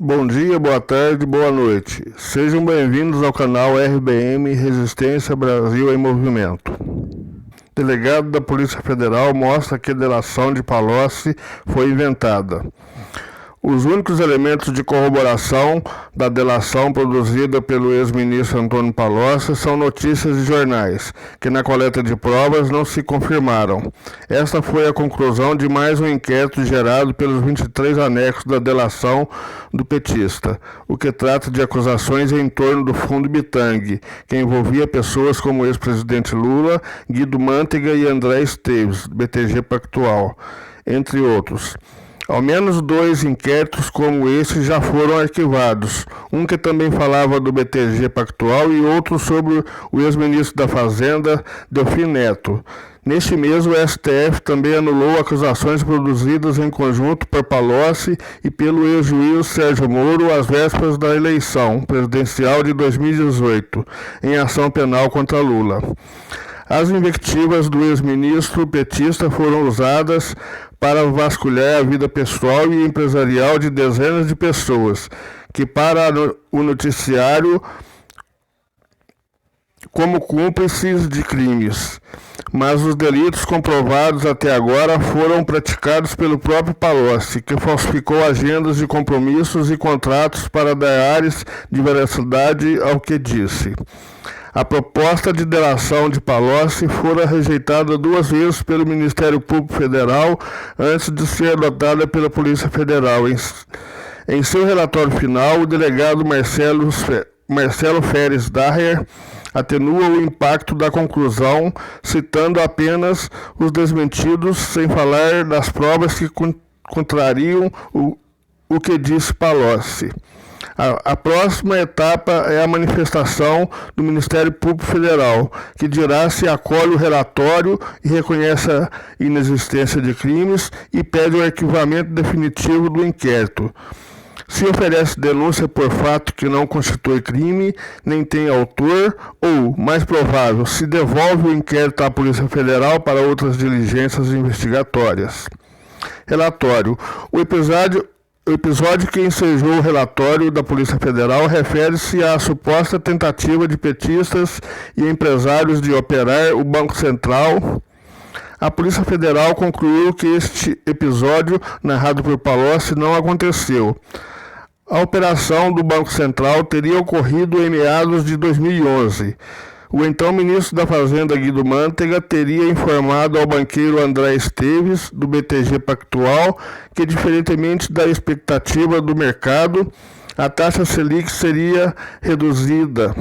Bom dia, boa tarde, boa noite. Sejam bem-vindos ao canal RBM Resistência Brasil em Movimento. Delegado da Polícia Federal mostra que a delação de Palocci foi inventada. Os únicos elementos de corroboração da delação produzida pelo ex-ministro Antônio Palocci são notícias de jornais, que na coleta de provas não se confirmaram. Esta foi a conclusão de mais um inquérito gerado pelos 23 anexos da delação do petista, o que trata de acusações em torno do fundo Bitang, que envolvia pessoas como o ex-presidente Lula, Guido Mantega e André Esteves, BTG Pactual, entre outros. Ao menos 2 inquéritos como esse já foram arquivados, um que também falava do BTG Pactual e outro sobre o ex-ministro da Fazenda, Delfim Neto. Neste mês, o STF também anulou acusações produzidas em conjunto por Palocci e pelo ex-juiz Sérgio Moro às vésperas da eleição presidencial de 2018, em ação penal contra Lula. As invectivas do ex-ministro petista foram usadas para vasculhar a vida pessoal e empresarial de dezenas de pessoas, que para o noticiário como cúmplices de crimes. Mas os delitos comprovados até agora foram praticados pelo próprio Palocci, que falsificou agendas de compromissos e contratos para dar ares de veracidade ao que disse. A proposta de delação de Palocci fora rejeitada 2 vezes pelo Ministério Público Federal antes de ser adotada pela Polícia Federal. Em seu relatório final, o delegado Marcelo Feres Daher atenua o impacto da conclusão, citando apenas os desmentidos, sem falar das provas que contrariam o que disse Palocci. A próxima etapa é a manifestação do Ministério Público Federal, que dirá se acolhe o relatório e reconhece a inexistência de crimes e pede o arquivamento definitivo do inquérito. Se oferece denúncia por fato que não constitui crime, nem tem autor, ou, mais provável, se devolve o inquérito à Polícia Federal para outras diligências investigatórias. Relatório. O episódio que ensejou o relatório da Polícia Federal refere-se à suposta tentativa de petistas e empresários de operar o Banco Central. A Polícia Federal concluiu que este episódio, narrado por Palocci, não aconteceu. A operação do Banco Central teria ocorrido em meados de 2011. O então ministro da Fazenda, Guido Mantega, teria informado ao banqueiro André Esteves, do BTG Pactual, que, diferentemente da expectativa do mercado, a taxa Selic seria reduzida.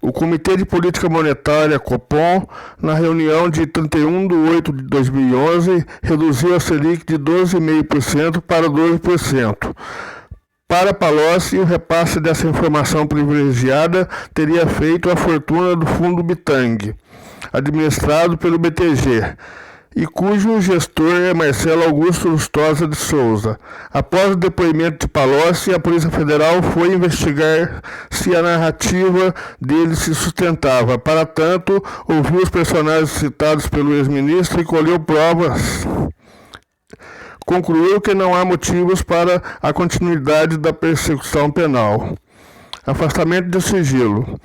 O Comitê de Política Monetária, Copom, na reunião de 31 de 8 de 2011, reduziu a Selic de 12,5% para 12%. Para Palocci, o repasse dessa informação privilegiada teria feito a fortuna do fundo Bitang, administrado pelo BTG, e cujo gestor é Marcelo Augusto Lustosa de Souza. Após o depoimento de Palocci, a Polícia Federal foi investigar se a narrativa dele se sustentava. Para tanto, ouviu os personagens citados pelo ex-ministro e colheu provas. Concluiu que não há motivos para a continuidade da persecução penal. Afastamento de sigilo.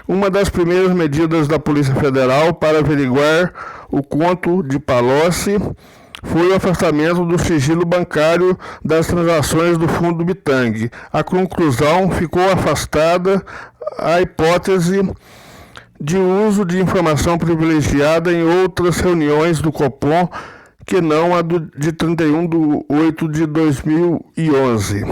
Uma das primeiras medidas da Polícia Federal para averiguar o conto de Palocci foi o afastamento do sigilo bancário das transações do fundo Bitang. A conclusão ficou afastada a hipótese de uso de informação privilegiada em outras reuniões do Copom, que não a de 31 de 8 de 2011.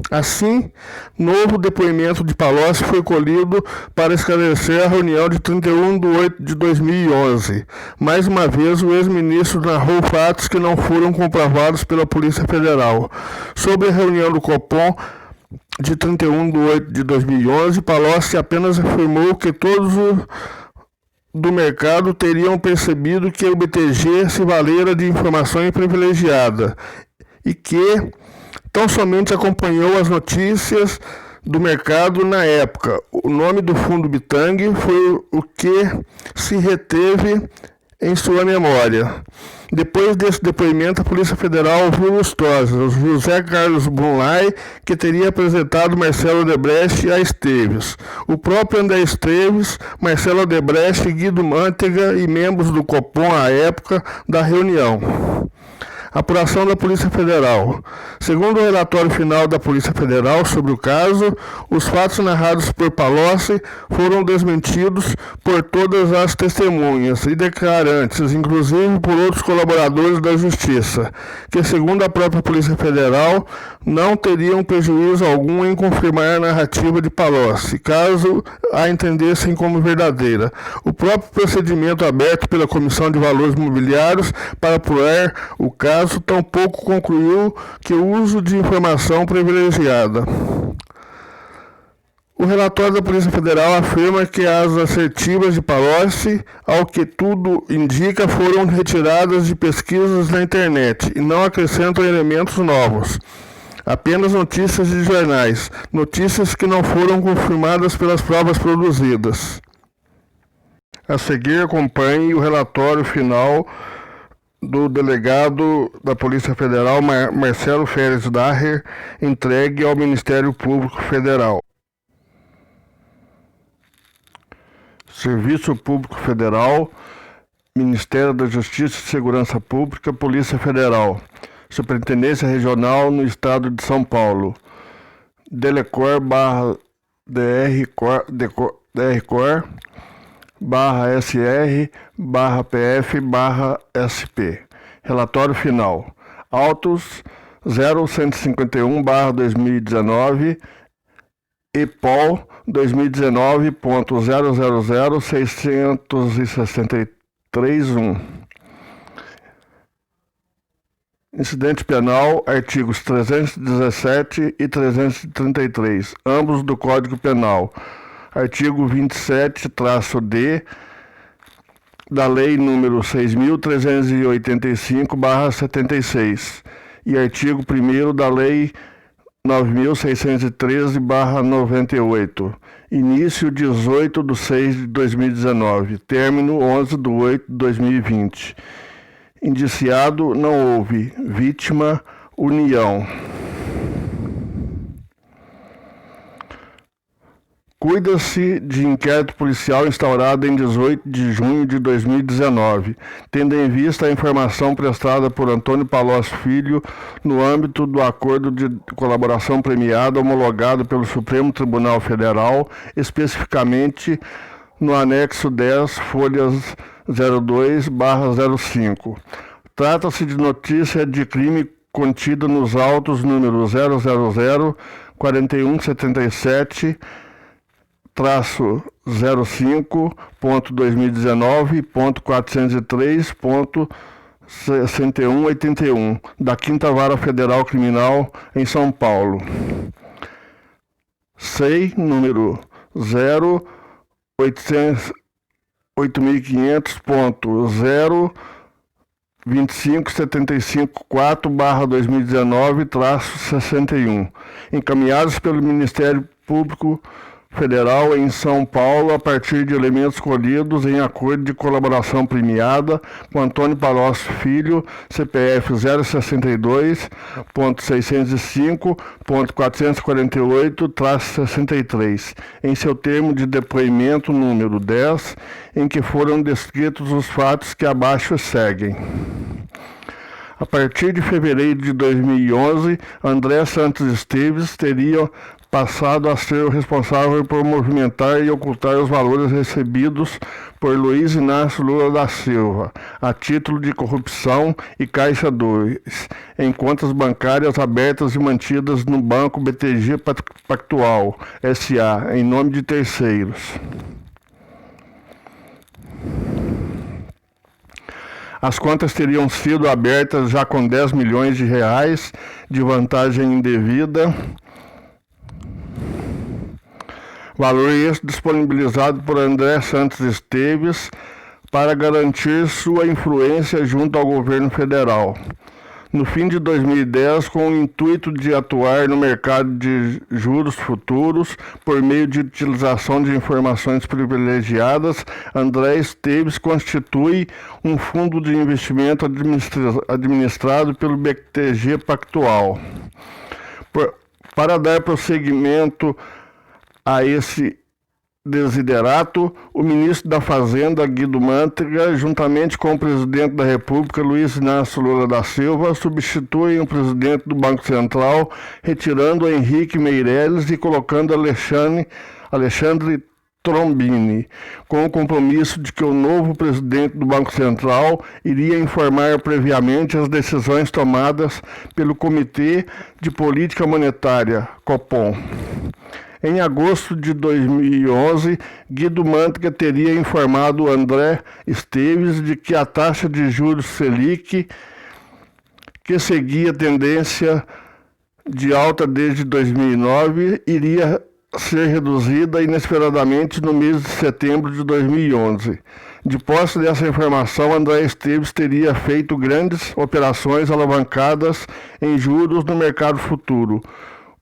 Assim, novo depoimento de Palocci foi colhido para esclarecer a reunião de 31 de 8 de 2011. Mais uma vez, o ex-ministro narrou fatos que não foram comprovados pela Polícia Federal. Sobre a reunião do Copom de 31 de 8 de 2011, Palocci apenas afirmou que todos do mercado teriam percebido que o BTG se valera de informações privilegiadas e que tão somente acompanhou as notícias do mercado na época. O nome do fundo Bitang foi o que se reteve em sua memória. Depois desse depoimento, a Polícia Federal ouviu Lustosa, José Carlos Brunlay, que teria apresentado Marcelo Odebrecht a Esteves, o próprio André Esteves, Marcelo Odebrecht, Guido Mantega e membros do Copom à época da reunião. Apuração da Polícia Federal. Segundo o relatório final da Polícia Federal sobre o caso, os fatos narrados por Palocci foram desmentidos por todas as testemunhas e declarantes, inclusive por outros colaboradores da Justiça, que, segundo a própria Polícia Federal, não teriam prejuízo algum em confirmar a narrativa de Palocci, caso a entendessem como verdadeira. O próprio procedimento aberto pela Comissão de Valores Mobiliários para apurar o caso tampouco concluiu que o uso de informação privilegiada. O relatório da Polícia Federal afirma que as assertivas de Palocci, ao que tudo indica, foram retiradas de pesquisas na internet e não acrescentam elementos novos. Apenas notícias de jornais, notícias que não foram confirmadas pelas provas produzidas. A seguir, acompanhe o relatório final do delegado da Polícia Federal, Marcelo Férez Daher, entregue ao Ministério Público Federal. Serviço Público Federal, Ministério da Justiça e Segurança Pública, Polícia Federal, Superintendência Regional no Estado de São Paulo, DELECOR/SR/PF/SP. Relatório final. Autos 0151/2019 EPOL 2019.000663.1. Incidente penal, artigos 317 e 333, ambos do Código Penal. Artigo 27-D da Lei nº 6.385/76 e artigo 1º da Lei 9.613/98. Início 18/6/2019. Término 11/8/2020. Indiciado não houve. Vítima, União. Cuida-se de inquérito policial instaurado em 18 de junho de 2019, tendo em vista a informação prestada por Antônio Palocci Filho no âmbito do acordo de colaboração premiada homologado pelo Supremo Tribunal Federal, especificamente no anexo 10, folhas 02/05. Trata-se de notícia de crime contida nos autos número 000-4177-05.2019.403.6181 da 5ª Vara Federal Criminal em São Paulo. SEI número 08575.02575.4/2019-61, encaminhados pelo Ministério Público Federal em São Paulo a partir de elementos colhidos em acordo de colaboração premiada com Antônio Palocci Filho, CPF 062.605.448-63, em seu termo de depoimento número 10, em que foram descritos os fatos que abaixo seguem. A partir de fevereiro de 2011, André Santos Esteves teria passado a ser o responsável por movimentar e ocultar os valores recebidos por Luiz Inácio Lula da Silva, a título de corrupção e Caixa 2, em contas bancárias abertas e mantidas no Banco BTG Pactual, S.A., em nome de terceiros. As contas teriam sido abertas já com 10 milhões de reais de vantagem indevida, valor este disponibilizado por André Santos Esteves para garantir sua influência junto ao governo federal. no fim de 2010, com o intuito de atuar no mercado de juros futuros por meio de utilização de informações privilegiadas. André Esteves constitui um fundo de investimento administrado pelo BTG Pactual. Para dar prosseguimento a esse desiderato, o ministro da Fazenda, Guido Mantega, juntamente com o presidente da República, Luiz Inácio Lula da Silva, substituem o presidente do Banco Central, retirando Henrique Meirelles e colocando Alexandre Trombini, com o compromisso de que o novo presidente do Banco Central iria informar previamente as decisões tomadas pelo Comitê de Política Monetária, Copom. Em agosto de 2011, Guido Mantega teria informado André Esteves de que a taxa de juros Selic, que seguia tendência de alta desde 2009, iria ser reduzida inesperadamente no mês de setembro de 2011. De posse dessa informação, André Esteves teria feito grandes operações alavancadas em juros no mercado futuro,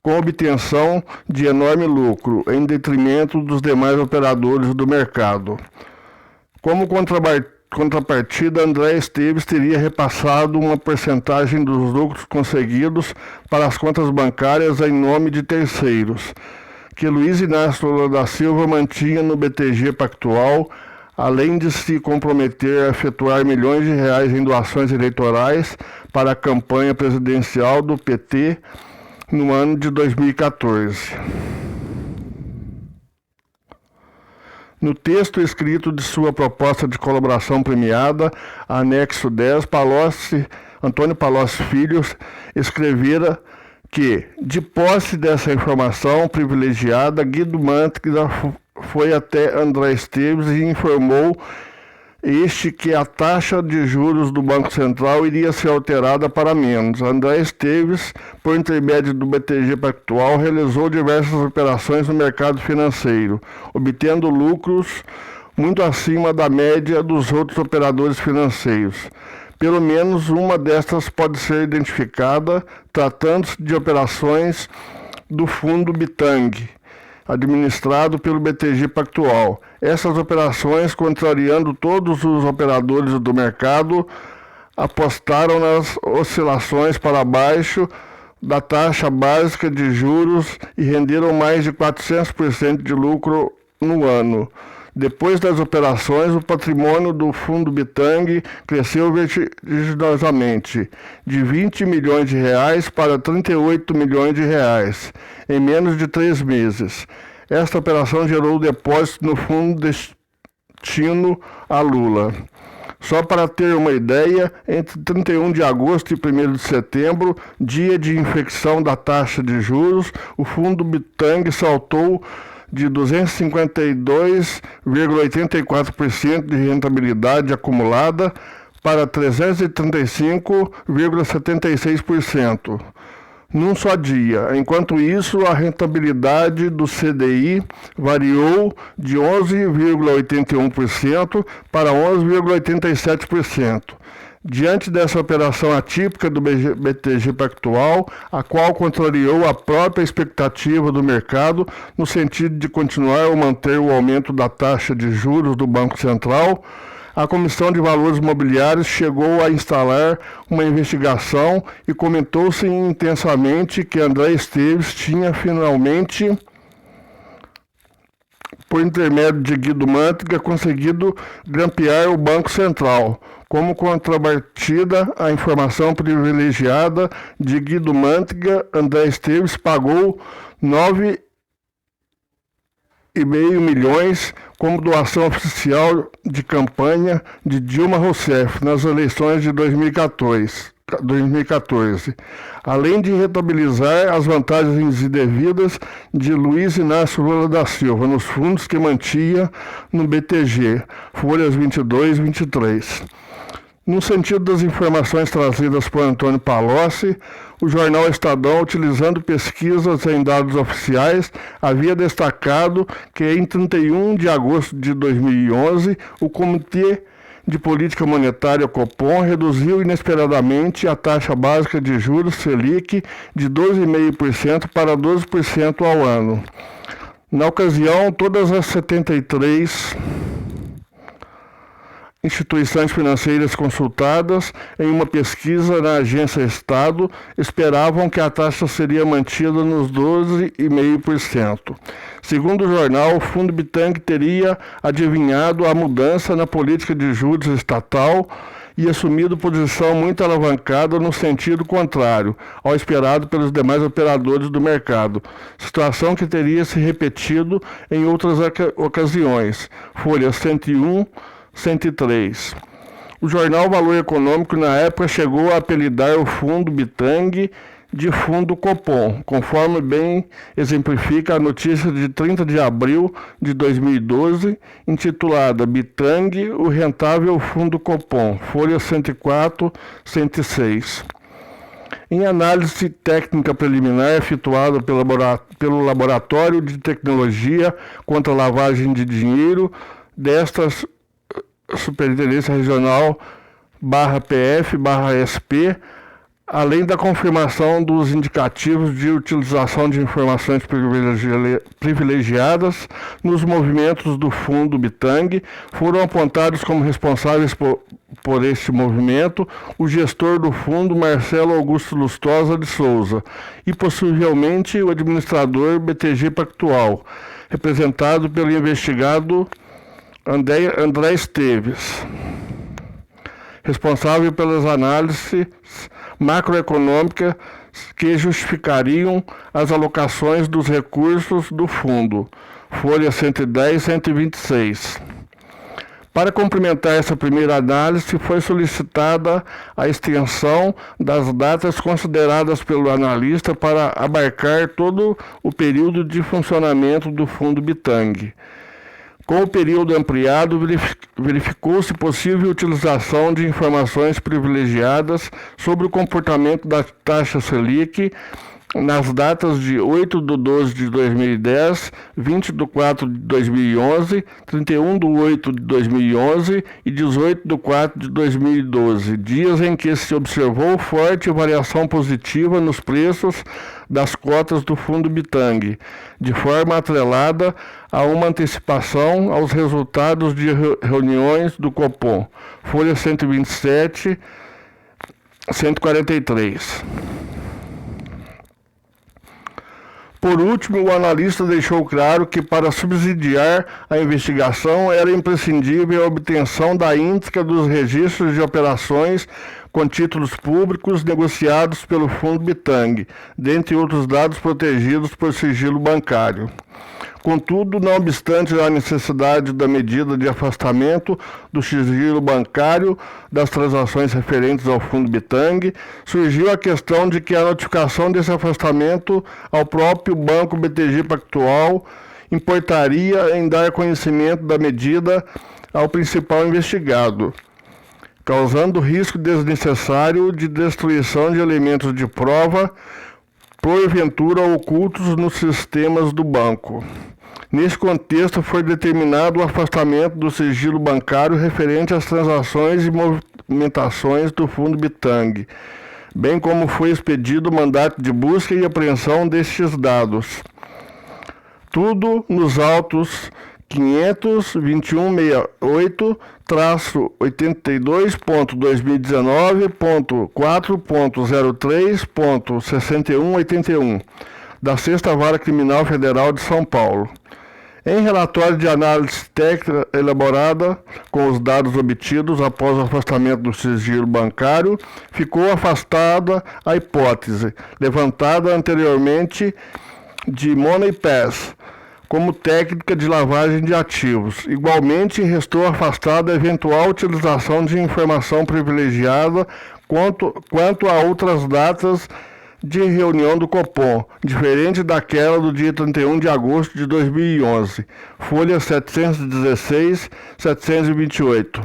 com obtenção de enorme lucro, em detrimento dos demais operadores do mercado. Como contrapartida, André Esteves teria repassado uma percentagem dos lucros conseguidos para as contas bancárias em nome de terceiros, que Luiz Inácio Lula da Silva mantinha no BTG Pactual, além de se comprometer a efetuar milhões de reais em doações eleitorais para a campanha presidencial do PT no ano de 2014. No texto escrito de sua proposta de colaboração premiada, anexo 10, Antônio Palocci Filho escrevera que, de posse dessa informação privilegiada, Guido Mantega foi até André Esteves e informou que a taxa de juros do Banco Central iria ser alterada para menos. André Esteves, por intermédio do BTG Pactual, realizou diversas operações no mercado financeiro, obtendo lucros muito acima da média dos outros operadores financeiros. Pelo menos uma destas pode ser identificada, tratando-se de operações do fundo Bitang, administrado pelo BTG Pactual. Essas operações, contrariando todos os operadores do mercado, apostaram nas oscilações para baixo da taxa básica de juros e renderam mais de 400% de lucro no ano. Depois das operações, o patrimônio do fundo Bitang cresceu vertiginosamente, de 20 milhões de reais para 38 milhões de reais, em menos de 3 meses. Esta operação gerou depósito no fundo destino a Lula. Só para ter uma ideia, entre 31 de agosto e 1º de setembro, dia de inflexão da taxa de juros, o fundo Bitang saltou de 252,84% de rentabilidade acumulada para 335,76%. Num só dia. Enquanto isso, a rentabilidade do CDI variou de 11,81% para 11,87%. Diante dessa operação atípica do BTG Pactual, a qual contrariou a própria expectativa do mercado no sentido de continuar ou manter o aumento da taxa de juros do Banco Central, a Comissão de Valores Mobiliários chegou a instalar uma investigação e comentou-se intensamente que André Esteves tinha finalmente, por intermédio de Guido Mantega, conseguido grampear o Banco Central. Como contrapartida à informação privilegiada de Guido Mantega, André Esteves pagou 9,5 milhões como doação oficial de campanha de Dilma Rousseff nas eleições de 2014, além de rentabilizar as vantagens indevidas de Luiz Inácio Lula da Silva nos fundos que mantinha no BTG, folhas 22 e 23. No sentido das informações trazidas por Antônio Palocci, o jornal Estadão, utilizando pesquisas em dados oficiais, havia destacado que em 31 de agosto de 2011, o Comitê de Política Monetária Copom reduziu inesperadamente a taxa básica de juros Selic de 12,5% para 12% ao ano. Na ocasião, todas as 73 instituições financeiras consultadas em uma pesquisa na Agência Estado esperavam que a taxa seria mantida nos 12,5%. Segundo o jornal, o Fundo Bitang teria adivinhado a mudança na política de juros estatal e assumido posição muito alavancada no sentido contrário ao esperado pelos demais operadores do mercado, situação que teria se repetido em outras ocasiões. Folha 101, 103. O jornal Valor Econômico, na época, chegou a apelidar o Fundo Bitang de Fundo Copom, conforme bem exemplifica a notícia de 30 de abril de 2012, intitulada Bitang, o rentável Fundo Copom, folha 104, 106. Em análise técnica preliminar efetuada pelo Laboratório de Tecnologia contra a Lavagem de Dinheiro destas Superintendência Regional /PF/SP, além da confirmação dos indicativos de utilização de informações privilegiadas nos movimentos do Fundo Bitang, foram apontados como responsáveis por este movimento o gestor do fundo Marcelo Augusto Lustosa de Souza e possivelmente o administrador BTG Pactual, representado pelo investigado André Esteves, responsável pelas análises macroeconômicas que justificariam as alocações dos recursos do fundo, folha 110 e 126. Para complementar essa primeira análise, foi solicitada a extensão das datas consideradas pelo analista para abarcar todo o período de funcionamento do Fundo Bitang. Com o período ampliado, verificou-se possível utilização de informações privilegiadas sobre o comportamento da taxa Selic nas datas de 8/12 de 2010, 20/4 de 2011, 31/8 de 2011 e 18/4 de 2012, dias em que se observou forte variação positiva nos preços das cotas do Fundo Bitang, de forma atrelada a uma antecipação aos resultados de reuniões do Copom, folha 127, 143. Por último, o analista deixou claro que, para subsidiar a investigação, era imprescindível a obtenção da íntegra dos registros de operações com títulos públicos negociados pelo Fundo Bitang, dentre outros dados protegidos por sigilo bancário. Contudo, não obstante a necessidade da medida de afastamento do sigilo bancário das transações referentes ao Fundo Bitang, surgiu a questão de que a notificação desse afastamento ao próprio Banco BTG Pactual importaria em dar conhecimento da medida ao principal investigado, causando risco desnecessário de destruição de elementos de prova, porventura ocultos nos sistemas do banco. Nesse contexto, foi determinado o afastamento do sigilo bancário referente às transações e movimentações do Fundo Bitang, bem como foi expedido o mandato de busca e apreensão destes dados. Tudo nos autos 500.22.2019.4.03.6181 da Sexta Vara Criminal Federal de São Paulo. Em relatório de análise técnica elaborada com os dados obtidos após o afastamento do sigilo bancário, ficou afastada a hipótese, levantada anteriormente, de Money Pass, como técnica de lavagem de ativos. Igualmente, restou afastada a eventual utilização de informação privilegiada quanto a outras datas de reunião do Copom, diferente daquela do dia 31 de agosto de 2011, folha 716, 728.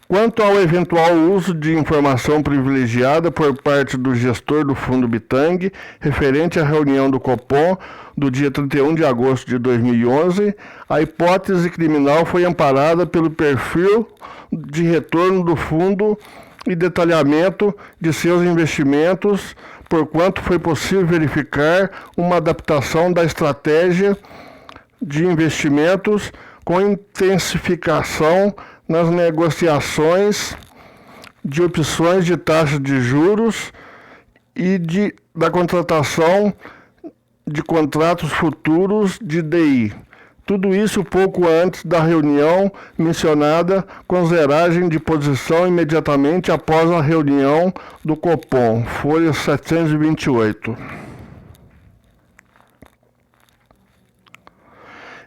Quanto ao eventual uso de informação privilegiada por parte do gestor do Fundo Bitang, referente à reunião do Copom do dia 31 de agosto de 2011, a hipótese criminal foi amparada pelo perfil de retorno do fundo e detalhamento de seus investimentos, porquanto foi possível verificar uma adaptação da estratégia de investimentos com intensificação nas negociações de opções de taxa de juros e da contratação de contratos futuros de DI. Tudo isso pouco antes da reunião mencionada, com zeragem de posição imediatamente após a reunião do Copom, folha 728.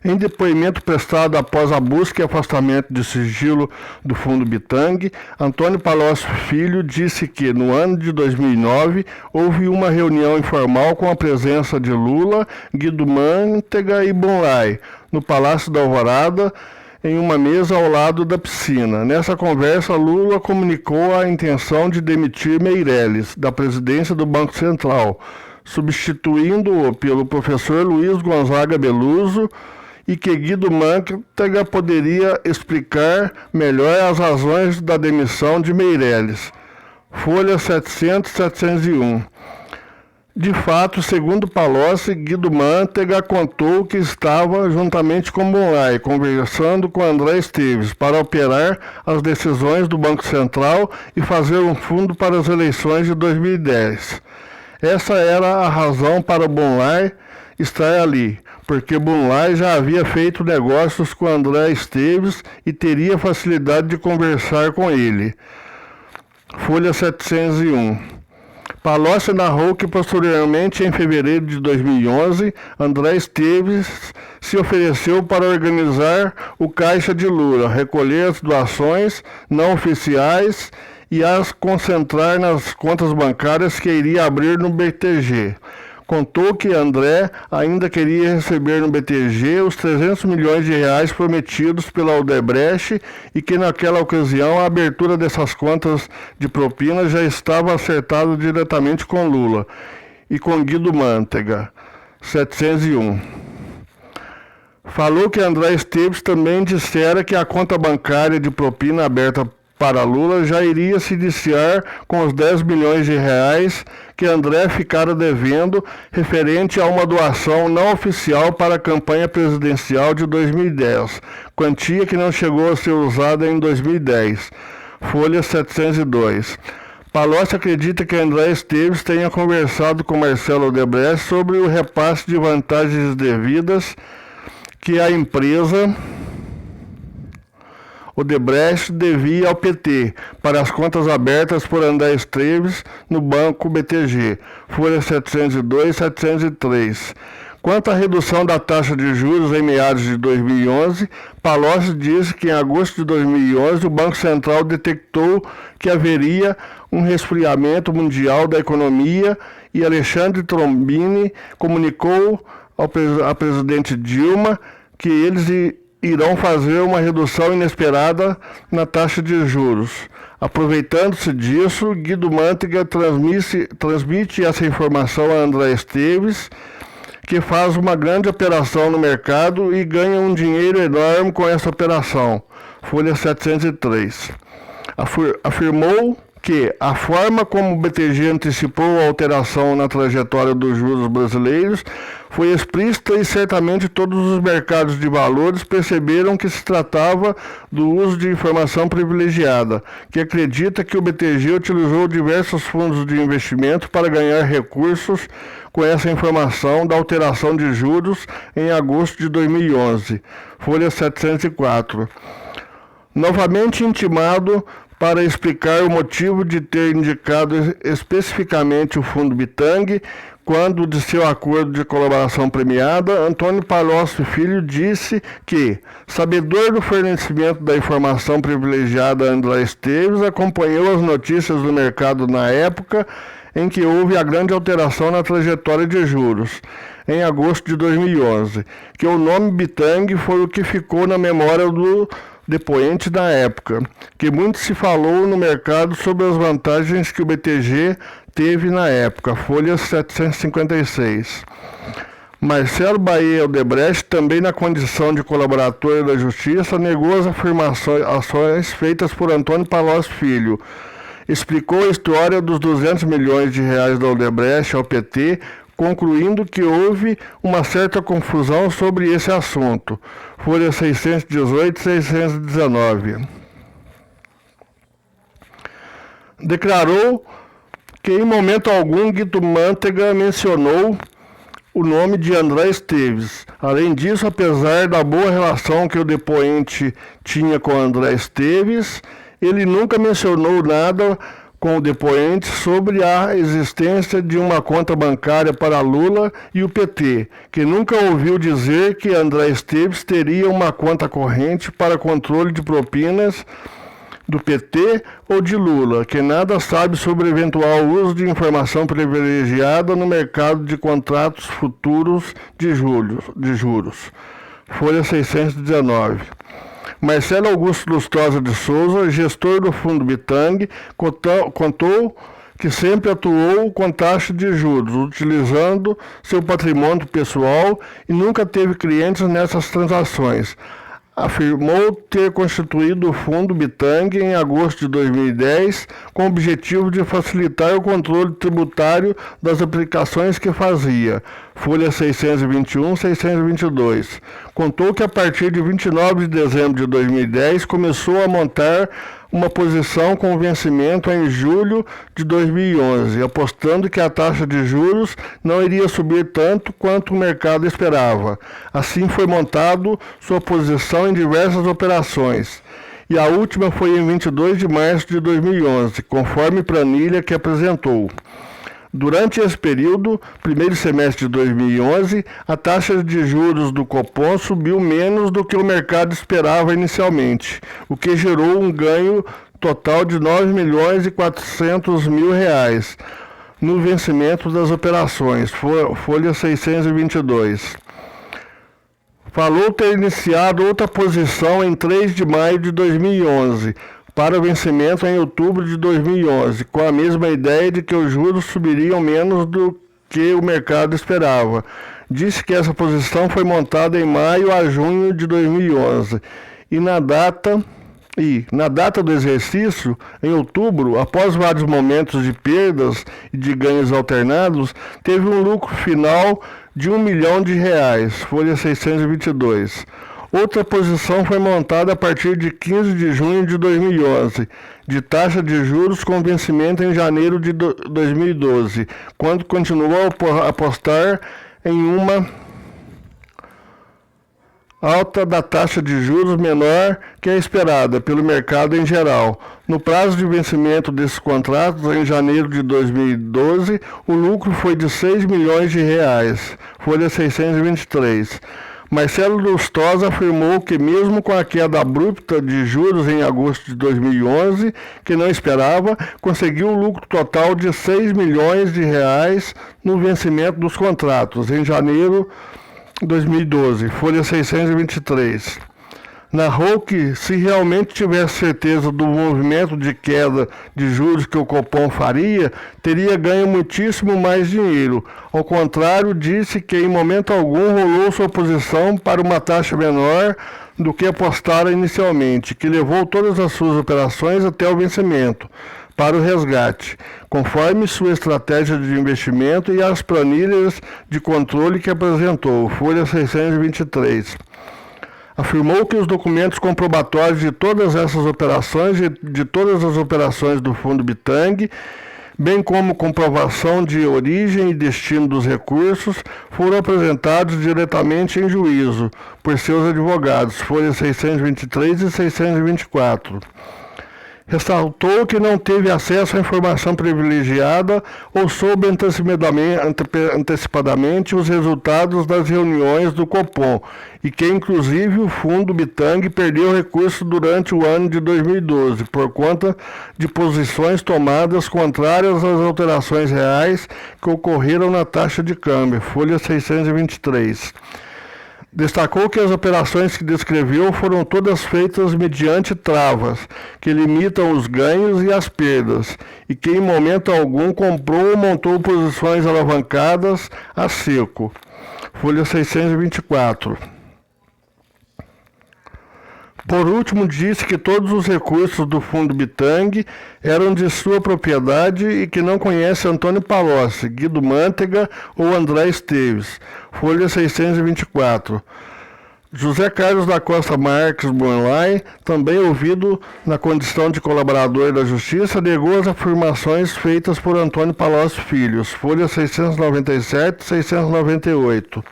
Em depoimento prestado após a busca e afastamento de sigilo do Fundo Bitang, Antônio Palocci Filho disse que, no ano de 2009, houve uma reunião informal com a presença de Lula, Guido Mantega e Bonlai, no Palácio da Alvorada, em uma mesa ao lado da piscina. Nessa conversa, Lula comunicou a intenção de demitir Meirelles, da presidência do Banco Central, substituindo-o pelo professor Luiz Gonzaga Beluso, e que Guido Mantega poderia explicar melhor as razões da demissão de Meirelles. Folha 700-701. De fato, segundo Palocci, Guido Mantega contou que estava, juntamente com Bonlai, conversando com André Esteves para operar as decisões do Banco Central e fazer um fundo para as eleições de 2010. Essa era a razão para Bonlai estar ali, porque Bonlai já havia feito negócios com André Esteves e teria facilidade de conversar com ele. Folha 701. Palocci narrou que posteriormente, em fevereiro de 2011, André Esteves se ofereceu para organizar o caixa de Lula, recolher as doações não oficiais e as concentrar nas contas bancárias que iria abrir no BTG. Contou que André ainda queria receber no BTG os 300 milhões de reais prometidos pela Odebrecht e que naquela ocasião a abertura dessas contas de propina já estava acertada diretamente com Lula e com Guido Mantega. 701. Falou que André Esteves também dissera que a conta bancária de propina aberta para Lula já iria se iniciar com os 10 milhões de reais que André ficara devendo, referente a uma doação não oficial para a campanha presidencial de 2010, quantia que não chegou a ser usada em 2010. Folha 702. Palocci acredita que André Esteves tenha conversado com Marcelo Odebrecht sobre o repasse de vantagens devidas que a empresa Odebrecht devia ao PT para as contas abertas por André Esteves no Banco BTG, folha 702 e 703. Quanto à redução da taxa de juros em meados de 2011, Palocci disse que em agosto de 2011 o Banco Central detectou que haveria um resfriamento mundial da economia e Alexandre Trombini comunicou à presidente Dilma que eles irão fazer uma redução inesperada na taxa de juros. Aproveitando-se disso, Guido Mantega transmite essa informação a André Esteves, que faz uma grande operação no mercado e ganha um dinheiro enorme com essa operação. Folha 703. Afirmou que a forma como o BTG antecipou a alteração na trajetória dos juros brasileiros foi explícita e certamente todos os mercados de valores perceberam que se tratava do uso de informação privilegiada, que acredita que o BTG utilizou diversos fundos de investimento para ganhar recursos com essa informação da alteração de juros em agosto de 2011. Folha 704. Novamente intimado para explicar o motivo de ter indicado especificamente o Fundo Bitang, quando de seu acordo de colaboração premiada, Antônio Palocci Filho disse que, sabedor do fornecimento da informação privilegiada a André Esteves, acompanhou as notícias do mercado na época em que houve a grande alteração na trajetória de juros, em agosto de 2011, que o nome Bitang foi o que ficou na memória do depoente na época, que muito se falou no mercado sobre as vantagens que o BTG teve na época, folha 756. Marcelo Bahia Odebrecht, também na condição de colaborador da Justiça, negou as afirmações feitas por Antônio Palocci Filho. Explicou a história dos 200 milhões de reais da Odebrecht ao PT, concluindo que houve uma certa confusão sobre esse assunto. Folha 618 e 619. Declarou que em momento algum Guido Mantega mencionou o nome de André Esteves. Além disso, apesar da boa relação que o depoente tinha com André Esteves, ele nunca mencionou nada com o depoente sobre a existência de uma conta bancária para Lula e o PT, que nunca ouviu dizer que André Esteves teria uma conta corrente para controle de propinas do PT ou de Lula, que nada sabe sobre eventual uso de informação privilegiada no mercado de contratos futuros de juros. Folha 619. Marcelo Augusto Lustosa de Souza, gestor do Fundo Bitang, contou que sempre atuou com taxa de juros, utilizando seu patrimônio pessoal e nunca teve clientes nessas transações. Afirmou ter constituído o Fundo Bitang em agosto de 2010 com o objetivo de facilitar o controle tributário das aplicações que fazia. Folha 621 e 622. Contou que a partir de 29 de dezembro de 2010 começou a montar uma posição com vencimento em julho de 2011, apostando que a taxa de juros não iria subir tanto quanto o mercado esperava. Assim foi montado sua posição em diversas operações. E a última foi em 22 de março de 2011, conforme planilha que apresentou. Durante esse período, primeiro semestre de 2011, a taxa de juros do Copom subiu menos do que o mercado esperava inicialmente, o que gerou um ganho total de R$ 9.400.000 no vencimento das operações, folha 622. Falou ter iniciado outra posição em 3 de maio de 2011, para o vencimento em outubro de 2011, com a mesma ideia de que os juros subiriam menos do que o mercado esperava. Disse que essa posição foi montada em maio a junho de 2011 e na data do exercício, em outubro, após vários momentos de perdas e de ganhos alternados, teve um lucro final de R$ 1 milhão, folha 622. Outra posição foi montada a partir de 15 de junho de 2011, de taxa de juros com vencimento em janeiro de 2012, quando continuou a apostar em uma alta da taxa de juros menor que a esperada pelo mercado em geral. No prazo de vencimento desses contratos, em janeiro de 2012, o lucro foi de R$ 6 milhões, folha 623. Marcelo Lustosa afirmou que mesmo com a queda abrupta de juros em agosto de 2011, que não esperava, conseguiu um lucro total de R$ 6 milhões no vencimento dos contratos, em janeiro de 2012, folha 623. Narrou que, se realmente tivesse certeza do movimento de queda de juros que o Copom faria, teria ganho muitíssimo mais dinheiro. Ao contrário, disse que em momento algum rolou sua posição para uma taxa menor do que apostara inicialmente, que levou todas as suas operações até o vencimento, para o resgate, conforme sua estratégia de investimento e as planilhas de controle que apresentou, folha 623. Afirmou que os documentos comprobatórios de todas essas operações e de todas as operações do Fundo Bitang, bem como comprovação de origem e destino dos recursos, foram apresentados diretamente em juízo por seus advogados, folhas 623 e 624. Ressaltou que não teve acesso à informação privilegiada ou soube antecipadamente os resultados das reuniões do Copom e que, inclusive, o Fundo Bitang perdeu recursos durante o ano de 2012 por conta de posições tomadas contrárias às alterações reais que ocorreram na taxa de câmbio, folha 623. Destacou que as operações que descreveu foram todas feitas mediante travas, que limitam os ganhos e as perdas, e que em momento algum comprou ou montou posições alavancadas a seco. Folha 624. Por último, disse que todos os recursos do Fundo Bitang eram de sua propriedade e que não conhece Antônio Palocci, Guido Mantega ou André Esteves. Folha 624. José Carlos da Costa Marques Bonlai, também ouvido na condição de colaborador da Justiça, negou as afirmações feitas por Antônio Palocci Filhos. Folha 697 e 698.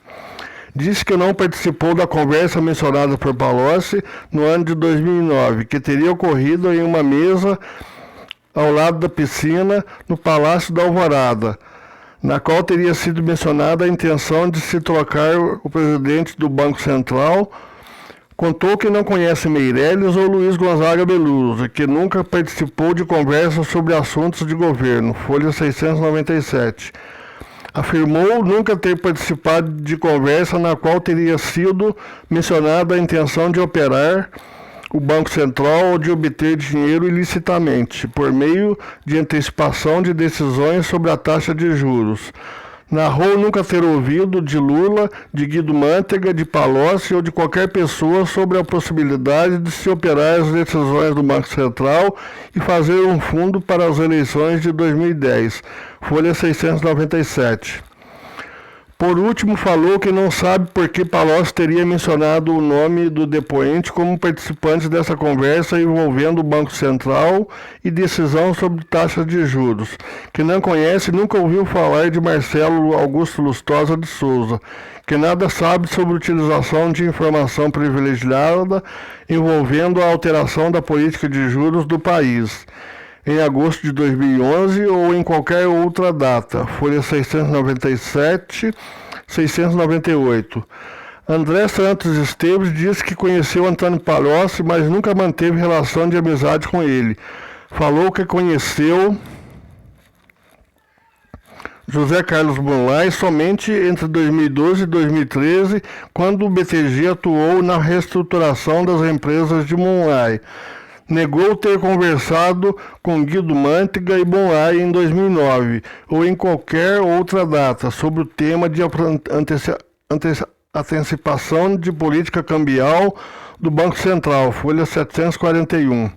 Disse que não participou da conversa mencionada por Palocci no ano de 2009, que teria ocorrido em uma mesa ao lado da piscina no Palácio da Alvorada, na qual teria sido mencionada a intenção de se trocar o presidente do Banco Central. Contou que não conhece Meirelles ou Luiz Gonzaga Beluso, que nunca participou de conversas sobre assuntos de governo. Folha 697. Afirmou nunca ter participado de conversa na qual teria sido mencionada a intenção de operar o Banco Central ou de obter dinheiro ilicitamente, por meio de antecipação de decisões sobre a taxa de juros. Narrou nunca ter ouvido de Lula, de Guido Mantega, de Palocci ou de qualquer pessoa sobre a possibilidade de se operar as decisões do Banco Central e fazer um fundo para as eleições de 2010. Folha 697. Por último, falou que não sabe por que Palocci teria mencionado o nome do depoente como participante dessa conversa envolvendo o Banco Central e decisão sobre taxas de juros, que não conhece e nunca ouviu falar de Marcelo Augusto Lustosa de Souza, que nada sabe sobre a utilização de informação privilegiada envolvendo a alteração da política de juros do país, em agosto de 2011 ou em qualquer outra data. Folha 697, 698. André Santos Esteves disse que conheceu Antônio Palocci, mas nunca manteve relação de amizade com ele. Falou que conheceu José Carlos Bonlai somente entre 2012 e 2013, quando o BTG atuou na reestruturação das empresas de Bonlai. Negou ter conversado com Guido Mantega e Bonlai em 2009 ou em qualquer outra data sobre o tema de antecipação de política cambial do Banco Central. Folha 741.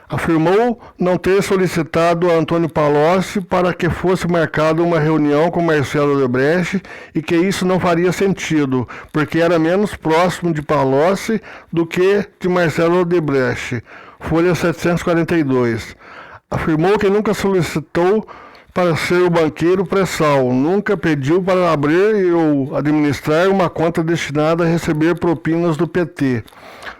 Afirmou não ter solicitado a Antônio Palocci para que fosse marcada uma reunião com Marcelo Odebrecht e que isso não faria sentido, porque era menos próximo de Palocci do que de Marcelo Odebrecht. Folha 742. Afirmou que nunca solicitou para ser o banqueiro pré-sal, nunca pediu para abrir ou administrar uma conta destinada a receber propinas do PT.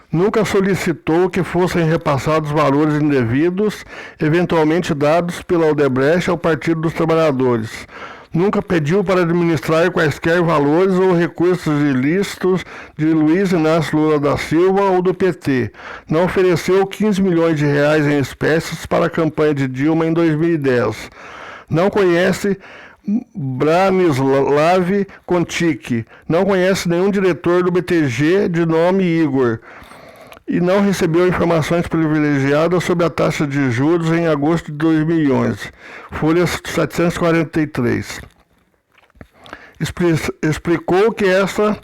Nunca solicitou que fossem repassados valores indevidos, eventualmente dados pela Odebrecht ao Partido dos Trabalhadores. Nunca pediu para administrar quaisquer valores ou recursos ilícitos de Luiz Inácio Lula da Silva ou do PT. Não ofereceu 15 milhões de reais em espécies para a campanha de Dilma em 2010. Não conhece Branislav Contic. Não conhece nenhum diretor do BTG de nome Igor. E não recebeu informações privilegiadas sobre a taxa de juros em agosto de 2011. Folha 743. Explicou que essa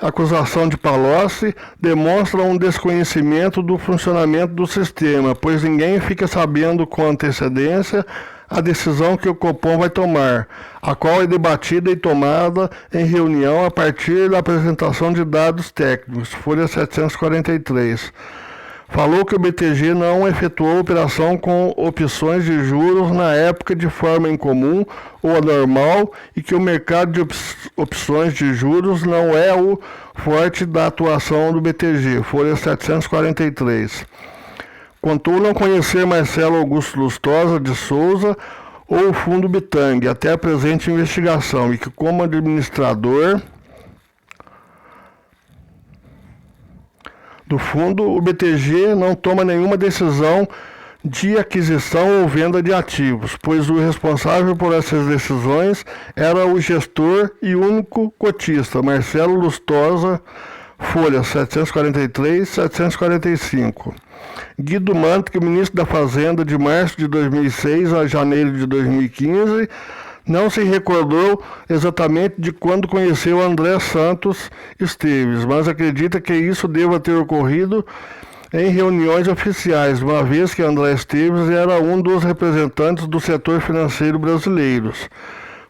acusação de Palocci demonstra um desconhecimento do funcionamento do sistema, pois ninguém fica sabendo com antecedência a decisão que o Copom vai tomar, a qual é debatida e tomada em reunião a partir da apresentação de dados técnicos. Folha 743. Falou que o BTG não efetuou operação com opções de juros na época de forma incomum ou anormal e que o mercado de opções de juros não é o forte da atuação do BTG. Folha 743. Contou não conhecer Marcelo Augusto Lustosa de Souza ou o Fundo Bitang até a presente investigação e que, como administrador do fundo, o BTG não toma nenhuma decisão de aquisição ou venda de ativos, pois o responsável por essas decisões era o gestor e único cotista, Marcelo Lustosa, folha 743 e 745. Guido Mantega, ministro da Fazenda de março de 2006 a janeiro de 2015, não se recordou exatamente de quando conheceu André Santos Esteves, mas acredita que isso deva ter ocorrido em reuniões oficiais, uma vez que André Esteves era um dos representantes do setor financeiro brasileiro.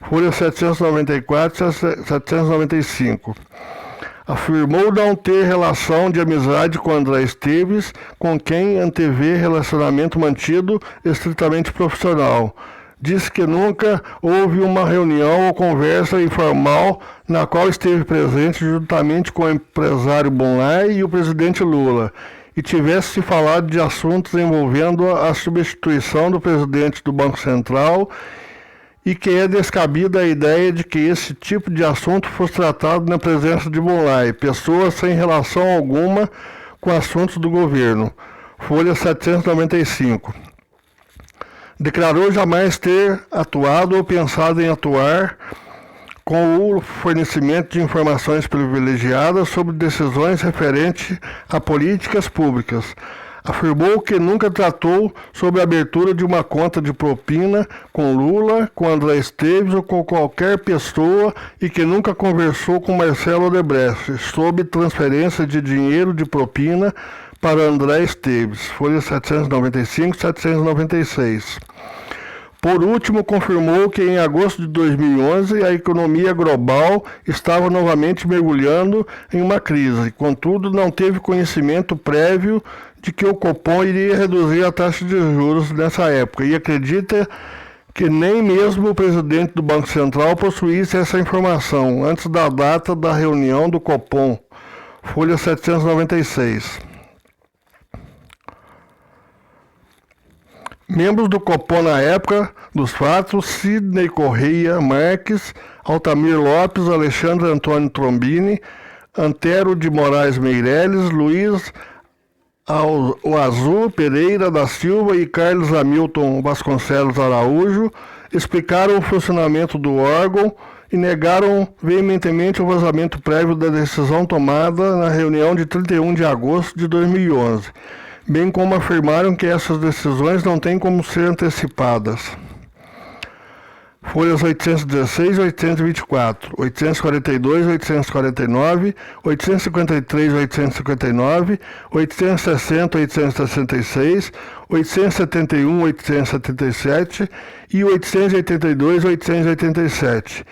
Folha 794 e 795. Afirmou não ter relação de amizade com André Esteves, com quem antevê relacionamento mantido estritamente profissional. Disse que nunca houve uma reunião ou conversa informal na qual esteve presente juntamente com o empresário Bonlai e o presidente Lula, e tivesse se falado de assuntos envolvendo a substituição do presidente do Banco Central, e que é descabida a ideia de que esse tipo de assunto fosse tratado na presença de Bonlai, pessoa sem relação alguma com assuntos do governo. Folha 795. Declarou jamais ter atuado ou pensado em atuar com o fornecimento de informações privilegiadas sobre decisões referentes a políticas públicas. Afirmou que nunca tratou sobre a abertura de uma conta de propina com Lula, com André Esteves ou com qualquer pessoa e que nunca conversou com Marcelo Odebrecht sobre transferência de dinheiro de propina para André Esteves. Folha 795 e 796. Por último, confirmou que em agosto de 2011 a economia global estava novamente mergulhando em uma crise. Contudo, não teve conhecimento prévio de que o Copom iria reduzir a taxa de juros nessa época e acredita que nem mesmo o presidente do Banco Central possuísse essa informação antes da data da reunião do Copom. Folha 796. Membros do Copom na época dos fatos: Sidney Correia Marques, Altamir Lopes, Alexandre Antônio Trombini, Antero de Moraes Meireles, Luiz Azul Pereira da Silva e Carlos Hamilton Vasconcelos Araújo, explicaram o funcionamento do órgão e negaram veementemente o vazamento prévio da decisão tomada na reunião de 31 de agosto de 2011. Bem como afirmaram que essas decisões não têm como ser antecipadas. Folhas 816 e 824, 842 e 849, 853 e 859, 860 e 866, 871 e 877 e 882 e 887.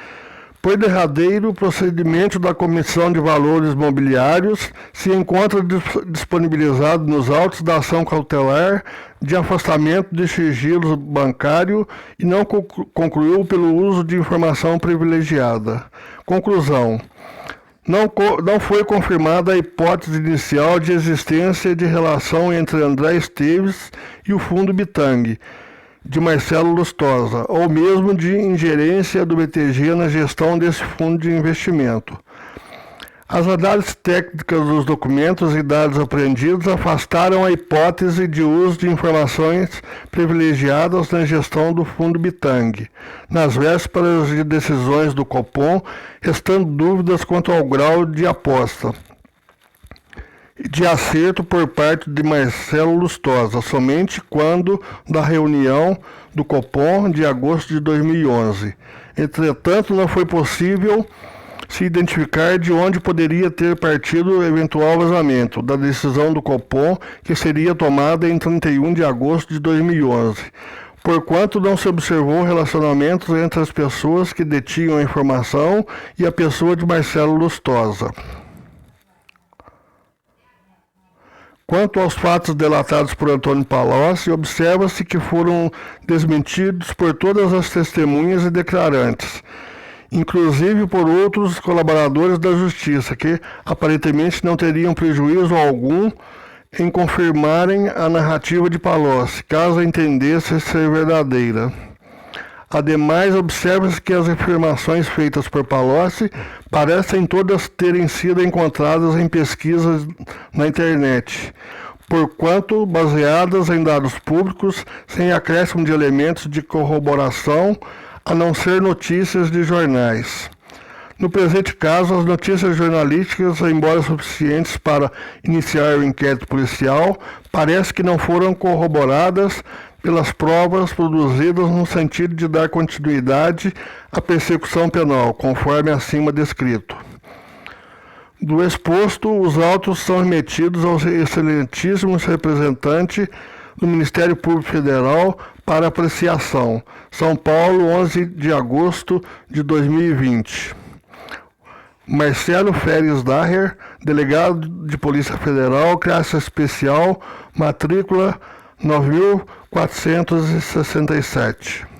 Por derradeiro procedimento da Comissão de Valores Mobiliários, se encontra disponibilizado nos autos da ação cautelar de afastamento de sigilo bancário e não concluiu pelo uso de informação privilegiada. Conclusão. Não foi confirmada a hipótese inicial de existência de relação entre André Esteves e o fundo Bitang, de Marcelo Lustosa, ou mesmo de ingerência do BTG na gestão desse fundo de investimento. As análises técnicas dos documentos e dados apreendidos afastaram a hipótese de uso de informações privilegiadas na gestão do fundo Bitang, nas vésperas de decisões do Copom, restando dúvidas quanto ao grau de aposta de acerto por parte de Marcelo Lustosa, somente quando da reunião do Copom de agosto de 2011. Entretanto, não foi possível se identificar de onde poderia ter partido o eventual vazamento da decisão do Copom, que seria tomada em 31 de agosto de 2011, porquanto não se observou relacionamentos entre as pessoas que detinham a informação e a pessoa de Marcelo Lustosa. Quanto aos fatos delatados por Antônio Palocci, observa-se que foram desmentidos por todas as testemunhas e declarantes, inclusive por outros colaboradores da Justiça, que aparentemente não teriam prejuízo algum em confirmarem a narrativa de Palocci, caso a entendesse ser verdadeira. Ademais, observa-se que as afirmações feitas por Palocci parecem todas terem sido encontradas em pesquisas na internet, porquanto baseadas em dados públicos, sem acréscimo de elementos de corroboração, a não ser notícias de jornais. No presente caso, as notícias jornalísticas, embora suficientes para iniciar o inquérito policial, parece que não foram corroboradas pelas provas produzidas no sentido de dar continuidade à persecução penal, conforme acima descrito. Do exposto, os autos são remetidos ao excelentíssimo representante do Ministério Público Federal para apreciação. São Paulo, 11 de agosto de 2020. Marcelo Feres Daher, delegado de Polícia Federal, classe especial, matrícula 9467.